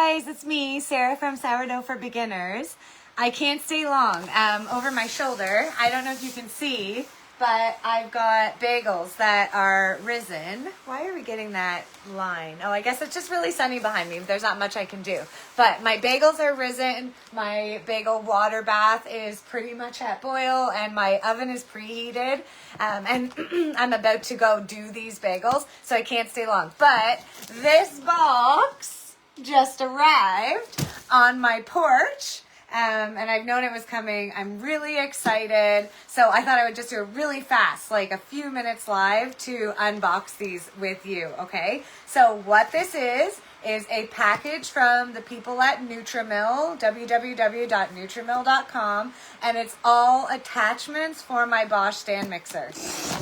guys, it's me, Sarah from Sourdough for Beginners. I can't stay long. Over my shoulder, I don't know if you can see, but I've got bagels that are risen. Why are we getting that line? Oh, I guess it's just really sunny behind me. There's not much I can do. But my bagels are risen. My bagel water bath is pretty much at boil, and my oven is preheated. And I'm about to go do these bagels, so I can't stay long. But this box just arrived on my porch. And I've known it was coming. I'm really excited. So I thought I would just do it really fast, like a few minutes live to unbox these with you, okay? So what this is a package from the people at Nutrimill, www.nutrimill.com, and it's all attachments for my Bosch Stand Mixer.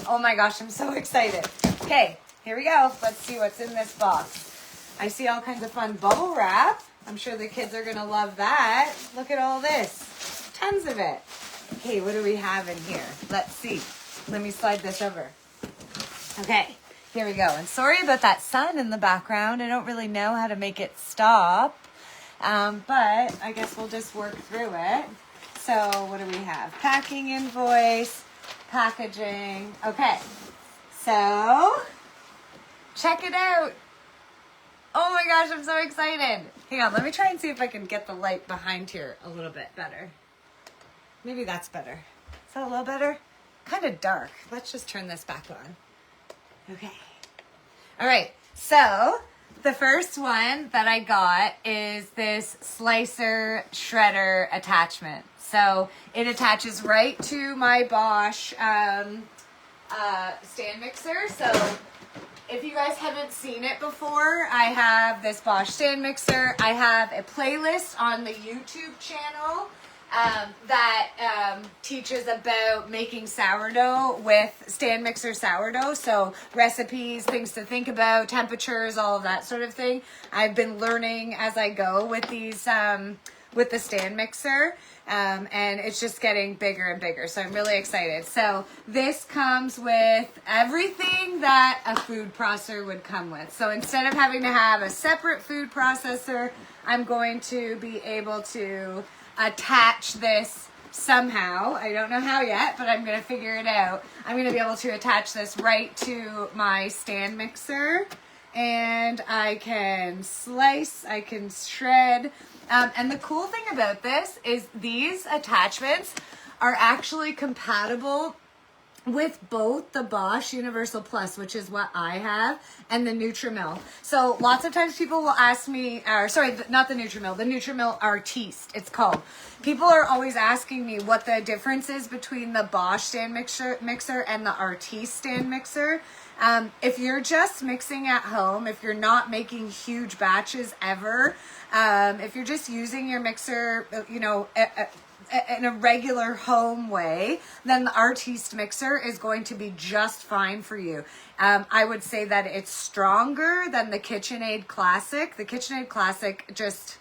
Oh my gosh, I'm so excited. Okay, here we go. Let's see what's in this box. I see all kinds of fun bubble wrap. I'm sure the kids are going to love that. Look at all this. Tons of it. Okay, what do we have in here? Let's see. Let me slide this over. Okay, here we go. And sorry about that sun in the background. I don't really know how to make it stop. But I guess we'll just work through it. So what do we have? Packing invoice, packaging. Okay, so check it out. Oh my gosh, I'm so excited. Hang on, let me try and see if I can get the light behind here a little bit better. Maybe that's better. Is that a little better? Kind of dark. Let's just turn this back on. Okay. All right, so the first one that I got is this slicer shredder attachment. So it attaches right to my Bosch stand mixer. So if you guys haven't seen it before, I have this Bosch Stand Mixer. I have a playlist on the YouTube channel that teaches about making sourdough with stand mixer sourdough. So recipes, things to think about, temperatures, all of that sort of thing. I've been learning as I go with these, with the stand mixer. And it's just getting bigger and bigger. So I'm really excited. So this comes with everything that a food processor would come with. So instead of having to have a separate food processor, I'm going to be able to attach this somehow. I don't know how yet, but I'm going to figure it out. I'm going to be able to attach this right to my stand mixer. And I can slice, I can shred. And the cool thing about this is these attachments are actually compatible with both the Bosch Universal Plus, which is what I have, and the Nutrimill. So lots of times people will ask me, not the Nutrimill, the Nutrimill Artiste, it's called. People are always asking me what the difference is between the Bosch stand mixer and the Artiste stand mixer. If you're just mixing at home, if you're not making huge batches ever, if you're just using your mixer, you know, in a regular home way, then the Artiste mixer is going to be just fine for you. I would say that it's stronger than the KitchenAid Classic. The KitchenAid Classic just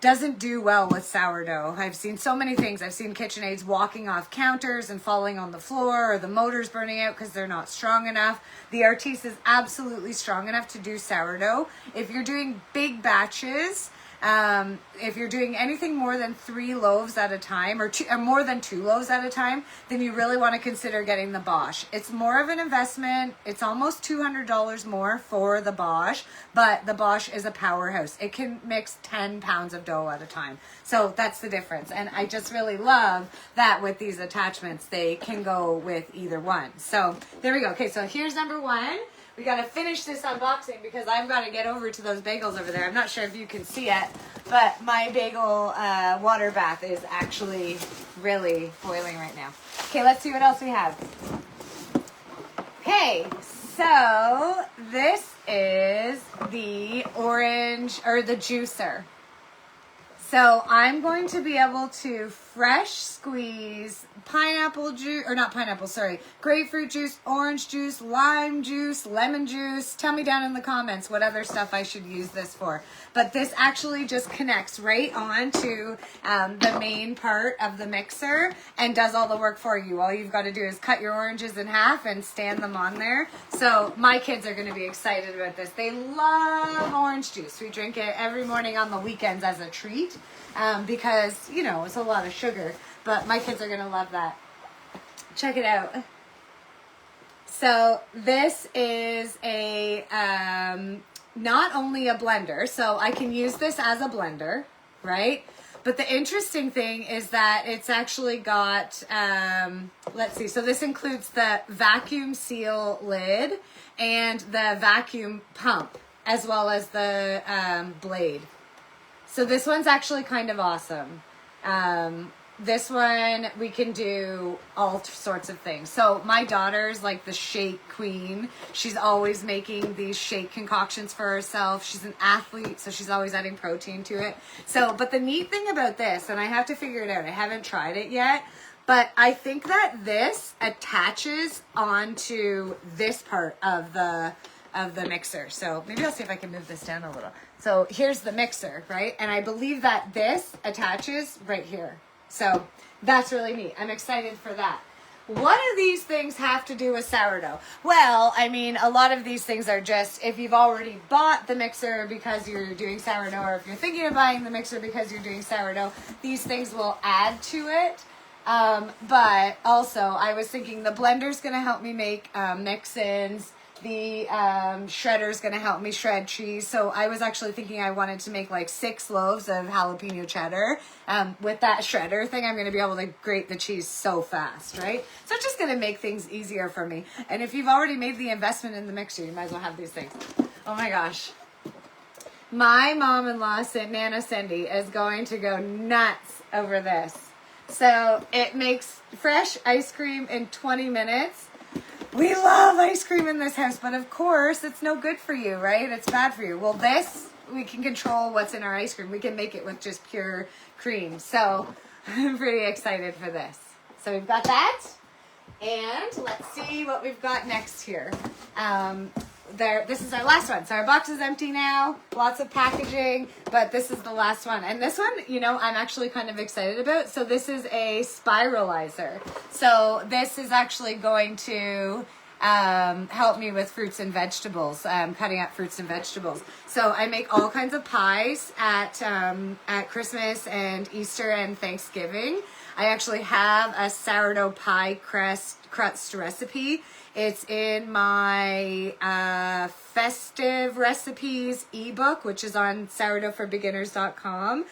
doesn't do well with sourdough. I've seen so many things. I've seen KitchenAids walking off counters and falling on the floor, or the motors burning out because they're not strong enough. The Artiste is absolutely strong enough to do sourdough. If you're doing big batches, if you're doing anything more than 3 loaves at a time, or more than 2 loaves at a time, then you really want to consider getting the Bosch. It's more of an investment. It's almost $200 more for the Bosch, but the Bosch is a powerhouse. It can mix 10 pounds of dough at a time. So that's the difference. And I just really love that with these attachments, they can go with either one. So there we go. Okay, so here's number 1. We got to finish this unboxing because I've got to get over to those bagels over there. I'm not sure if you can see it, but my bagel water bath is actually really boiling right now. Okay, let's see what else we have. Okay, so this is the orange, or the juicer. So I'm going to be able to fresh squeeze pineapple juice, or not pineapple, sorry, grapefruit juice, orange juice, lime juice, lemon juice. Tell me down in the comments what other stuff I should use this for. But this actually just connects right on to the main part of the mixer and does all the work for you. All you've got to do is cut your oranges in half and stand them on there. So my kids are going to be excited about this. They love orange juice. We drink it every morning on the weekends as a treat. Because, you know, it's a lot of sugar, but my kids are going to love that. Check it out. So this is a, not only a blender, so I can use this as a blender, right? But the interesting thing is that it's actually got, let's see, so this includes the vacuum seal lid and the vacuum pump, as well as the blade. So this one's actually kind of awesome. This one, we can do all sorts of things. So my daughter's like the shake queen. She's always making these shake concoctions for herself. She's an athlete, so she's always adding protein to it. So, but the neat thing about this, and I have to figure it out, I haven't tried it yet, but I think that this attaches onto this part of the mixer. So maybe I'll see if I can move this down a little. So here's the mixer, right? And I believe that this attaches right here. So that's really neat. I'm excited for that. What do these things have to do with sourdough? Well, I mean, a lot of these things are just, if you've already bought the mixer because you're doing sourdough, or if you're thinking of buying the mixer because you're doing sourdough, these things will add to it. But also, I was thinking the blender's going to help me make mix-ins. The shredder's going to help me shred cheese. So I was actually thinking I wanted to make like 6 loaves of jalapeno cheddar. With that shredder thing, I'm going to be able to grate the cheese so fast, right? So it's just going to make things easier for me. And if you've already made the investment in the mixer, you might as well have these things. Oh my gosh. My mom-in-law, Nana Cindy, is going to go nuts over this. So it makes fresh ice cream in 20 minutes. We love ice cream in this house, but of course, it's no good for you, right? It's bad for you. Well, this, we can control what's in our ice cream. We can make it with just pure cream. So I'm pretty excited for this. So we've got that. And let's see what we've got next here. This is our last one. So our box is empty now. Lots of packaging, but this is the last one. And this one, you know, I'm actually kind of excited about. So this is a spiralizer. So this is actually going to help me with fruits and vegetables, cutting up fruits and vegetables. So I make all kinds of pies at Christmas and Easter and Thanksgiving. I actually have a sourdough pie crust recipe. It's in my festive recipes ebook, which is on sourdoughforbeginners.com.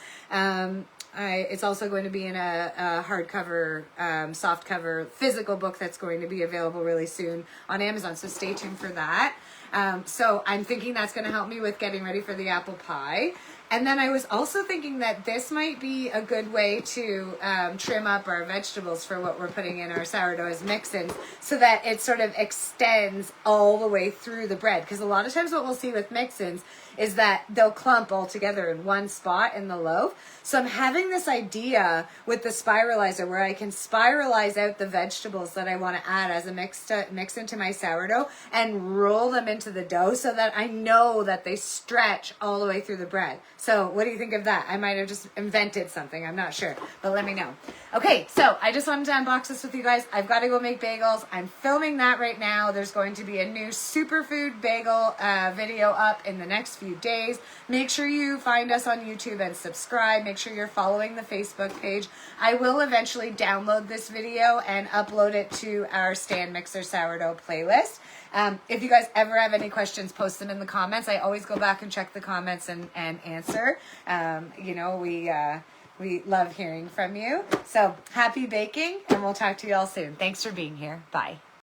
It's also going to be in a hardcover, softcover, physical book that's going to be available really soon on Amazon. So stay tuned for that. So I'm thinking that's going to help me with getting ready for the apple pie. And then I was also thinking that this might be a good way to trim up our vegetables for what we're putting in our sourdough as mix-ins, so that it sort of extends all the way through the bread. Because a lot of times what we'll see with mix-ins is that they'll clump all together in one spot in the loaf. So I'm having this idea with the spiralizer where I can spiralize out the vegetables that I want to add as a mix into my sourdough and roll them into the dough so that I know that they stretch all the way through the bread. So what do you think of that? I might have just invented something. I'm not sure, but let me know. Okay, so I just wanted to unbox this with you guys. I've got to go make bagels. I'm filming that right now. There's going to be a new superfood bagel video up in the next few days. Make sure you find us on YouTube and subscribe. Make sure you're following the Facebook page. I will eventually download this video and upload it to our Stand Mixer sourdough playlist. If you guys ever have any questions, post them in the comments. I always go back and check the comments and answer. You know, we love hearing from you. So happy baking, and we'll talk to you all soon. Thanks for being here. Bye.